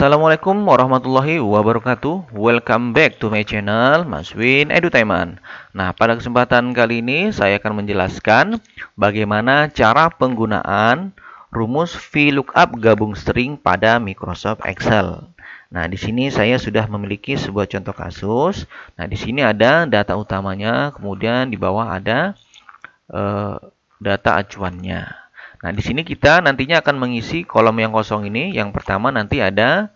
Assalamualaikum warahmatullahi wabarakatuh. Welcome back to my channel Mas Win Edutainment. Nah, pada kesempatan kali ini saya akan menjelaskan bagaimana cara penggunaan rumus VLOOKUP gabung string pada Microsoft Excel. Nah, di sini saya sudah memiliki sebuah contoh kasus. Nah, di sini ada data utamanya, kemudian di bawah ada data acuannya. Nah, di sini kita nantinya akan mengisi kolom yang kosong ini. Yang pertama nanti ada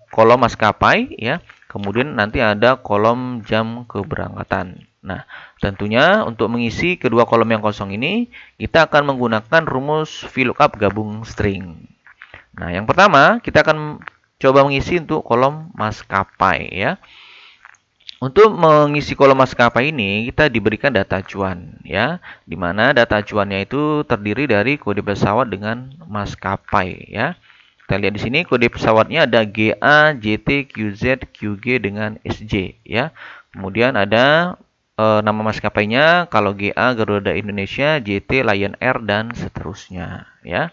kolom maskapai ya. Kemudian nanti ada kolom jam keberangkatan. Nah, tentunya untuk mengisi kedua kolom yang kosong ini kita akan menggunakan rumus VLOOKUP gabung string. Nah, yang pertama kita akan coba mengisi untuk kolom maskapai ya. Untuk mengisi kolom maskapai ini, kita diberikan data acuan, ya, di mana data acuannya itu terdiri dari kode pesawat dengan maskapai, ya. Kita lihat di sini kode pesawatnya ada GA, JT, QZ, QG dengan SJ, ya. Kemudian ada nama maskapainya, kalau GA Garuda Indonesia, JT Lion Air dan seterusnya, ya.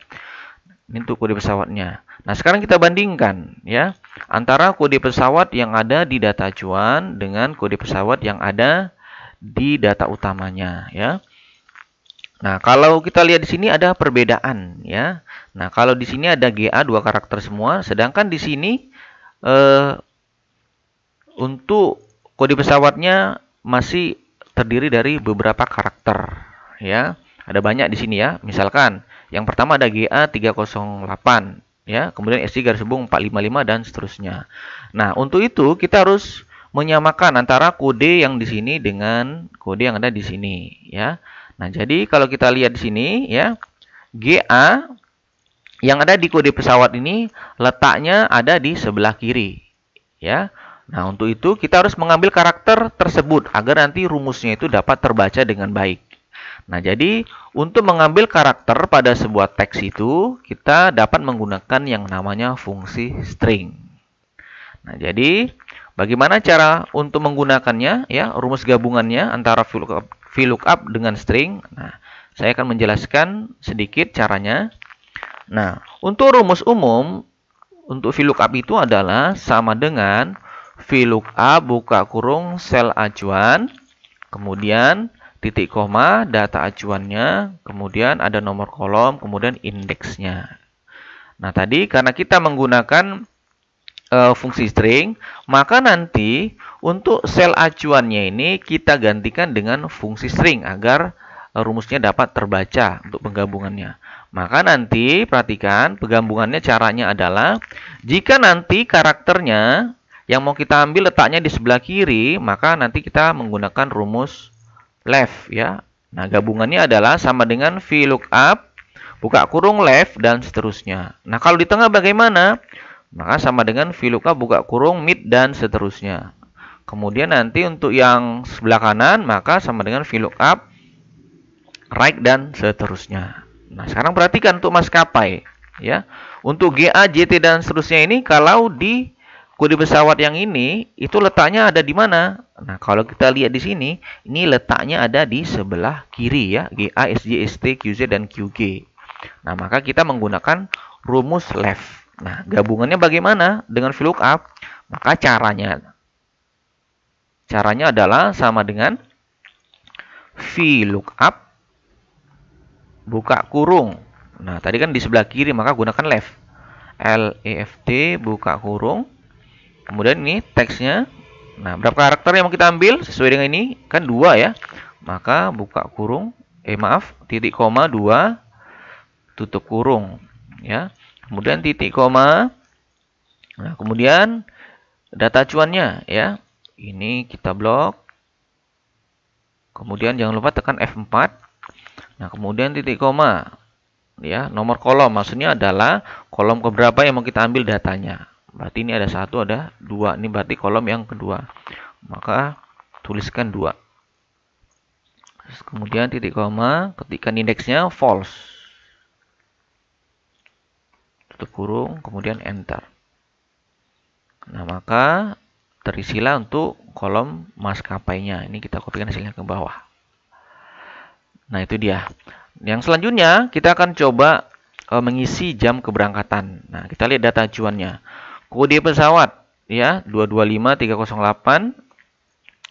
Ini untuk kode pesawatnya. Nah, sekarang kita bandingkan ya antara kode pesawat yang ada di data acuan dengan kode pesawat yang ada di data utamanya ya. Nah, kalau kita lihat di sini ada perbedaan ya. Nah, kalau di sini ada GA 2 karakter semua, sedangkan di sini untuk kode pesawatnya masih terdiri dari beberapa karakter ya. Ada banyak di sini ya. Misalkan yang pertama ada GA 308 ya, kemudian SC garis hubung 455 dan seterusnya. Nah, untuk itu kita harus menyamakan antara kode yang di sini dengan kode yang ada di sini ya. Nah, jadi kalau kita lihat di sini ya, GA yang ada di kode pesawat ini letaknya ada di sebelah kiri ya. Nah, untuk itu kita harus mengambil karakter tersebut agar nanti rumusnya itu dapat terbaca dengan baik. Nah, jadi untuk mengambil karakter pada sebuah teks itu, kita dapat menggunakan yang namanya fungsi string. Nah, jadi bagaimana cara untuk menggunakannya ya, rumus gabungannya antara VLOOKUP dengan string. Nah, saya akan menjelaskan sedikit caranya. Nah, untuk rumus umum untuk VLOOKUP itu adalah sama dengan VLOOKUP buka kurung sel acuan, kemudian titik koma, data acuannya, kemudian ada nomor kolom, kemudian indeksnya. Nah, tadi karena kita menggunakan fungsi string, maka nanti untuk sel acuannya ini kita gantikan dengan fungsi string agar rumusnya dapat terbaca untuk penggabungannya. Maka nanti perhatikan penggabungannya caranya adalah jika nanti karakternya yang mau kita ambil letaknya di sebelah kiri, maka nanti kita menggunakan rumus left ya. Nah, gabungannya adalah sama dengan VLOOKUP buka kurung left dan seterusnya. Nah, kalau di tengah bagaimana? Maka sama dengan VLOOKUP buka kurung mid dan seterusnya. Kemudian nanti untuk yang sebelah kanan maka sama dengan VLOOKUP right dan seterusnya. Nah, sekarang perhatikan untuk maskapai ya. Untuk GA, JT dan seterusnya ini kalau di kode pesawat yang ini itu letaknya ada di mana? Nah, kalau kita lihat di sini, ini letaknya ada di sebelah kiri ya, GA, SJ, ST, QZ dan QG. Nah, maka kita menggunakan rumus left. Nah, gabungannya bagaimana dengan VLOOKUP? Maka caranya adalah sama dengan VLOOKUP buka kurung. Nah, tadi kan di sebelah kiri, maka gunakan left. LEFT buka kurung. Kemudian ini teksnya. Nah, berapa karakter yang mau kita ambil sesuai dengan ini? Kan 2 ya. Maka buka kurung, titik koma 2 tutup kurung ya. Kemudian titik koma. Nah, kemudian data acuannya ya. Ini kita blok. Kemudian jangan lupa tekan F4. Nah, kemudian titik koma. Ya, nomor kolom maksudnya adalah kolom keberapa yang mau kita ambil datanya. Berarti ini ada 1, ada 2. Ini berarti kolom yang kedua. Maka tuliskan 2. Kemudian titik koma, ketikkan indeksnya false. Tutup kurung, kemudian enter. Nah, maka terisilah untuk kolom maskapainya. Ini kita kopikan hasilnya ke bawah. Nah, itu dia. Yang selanjutnya kita akan coba mengisi jam keberangkatan. Nah, kita lihat data acuannya. Kode pesawat ya 225308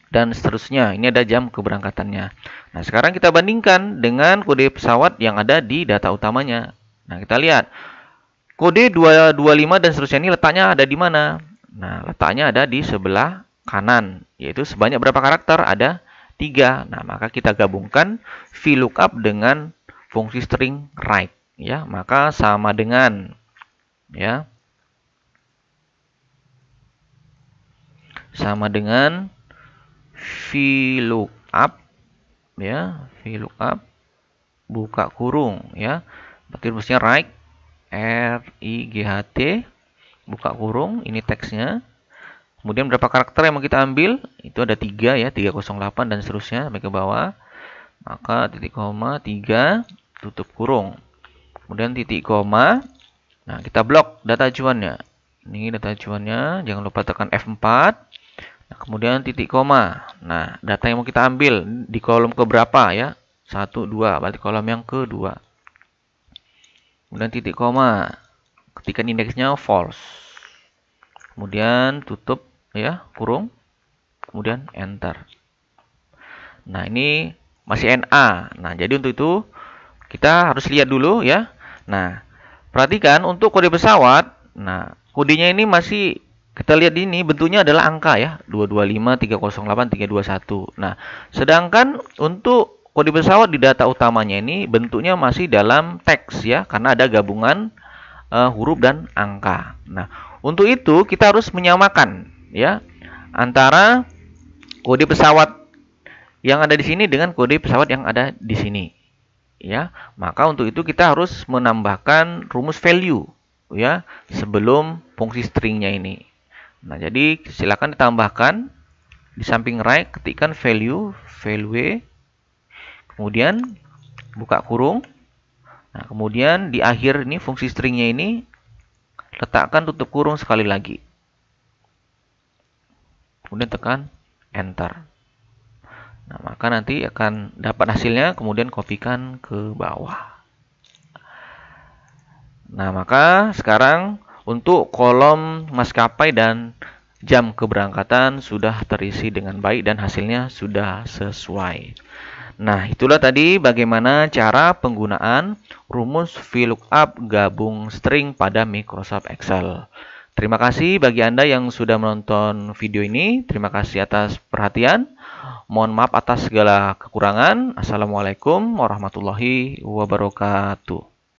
dan seterusnya. Ini ada jam keberangkatannya. Nah, sekarang kita bandingkan dengan kode pesawat yang ada di data utamanya. Nah, kita lihat. Kode 225 dan seterusnya ini letaknya ada di mana? Nah, letaknya ada di sebelah kanan. Yaitu sebanyak berapa karakter? Ada 3. Nah, maka kita gabungkan VLOOKUP dengan fungsi string write. Ya, maka sama dengan ya. Sama dengan VLOOKUP ya, VLOOKUP buka kurung ya. Berarti rumusnya write RIGHT buka kurung, ini teksnya. Kemudian berapa karakter yang mau kita ambil? Itu ada 3 ya, 308 dan seterusnya sampai ke bawah. Maka titik koma 3 tutup kurung. Kemudian titik koma. Nah, kita blok data acuannya. Ini data acuannya, jangan lupa tekan F4. Nah, kemudian titik koma. Nah, data yang mau kita ambil di kolom keberapa ya? 1, 2, berarti kolom yang kedua. Kemudian titik koma. Ketikkan indeksnya false. Kemudian tutup ya, kurung. Kemudian enter. Nah, ini masih NA. Nah, jadi untuk itu kita harus lihat dulu ya. Nah, perhatikan untuk kode pesawat. Nah, kodenya ini masih kita lihat ini bentuknya adalah angka ya, 225 308 321. Nah, sedangkan untuk kode pesawat di data utamanya ini bentuknya masih dalam teks ya, karena ada gabungan huruf dan angka. Nah, untuk itu kita harus menyamakan ya antara kode pesawat yang ada di sini dengan kode pesawat yang ada di sini. Ya, maka untuk itu kita harus menambahkan rumus value ya sebelum fungsi stringnya ini. Nah, jadi silakan ditambahkan di samping right, ketikkan value, kemudian buka kurung. Nah, kemudian di akhir ini fungsi stringnya ini letakkan tutup kurung sekali lagi. Kemudian tekan enter. Nah, maka nanti akan dapat hasilnya, kemudian kopikan ke bawah. Nah, maka sekarang untuk kolom maskapai dan jam keberangkatan sudah terisi dengan baik dan hasilnya sudah sesuai. Nah, itulah tadi bagaimana cara penggunaan rumus VLOOKUP gabung string pada Microsoft Excel. Terima kasih bagi Anda yang sudah menonton video ini. Terima kasih atas perhatian. Mohon maaf atas segala kekurangan. Assalamualaikum warahmatullahi wabarakatuh.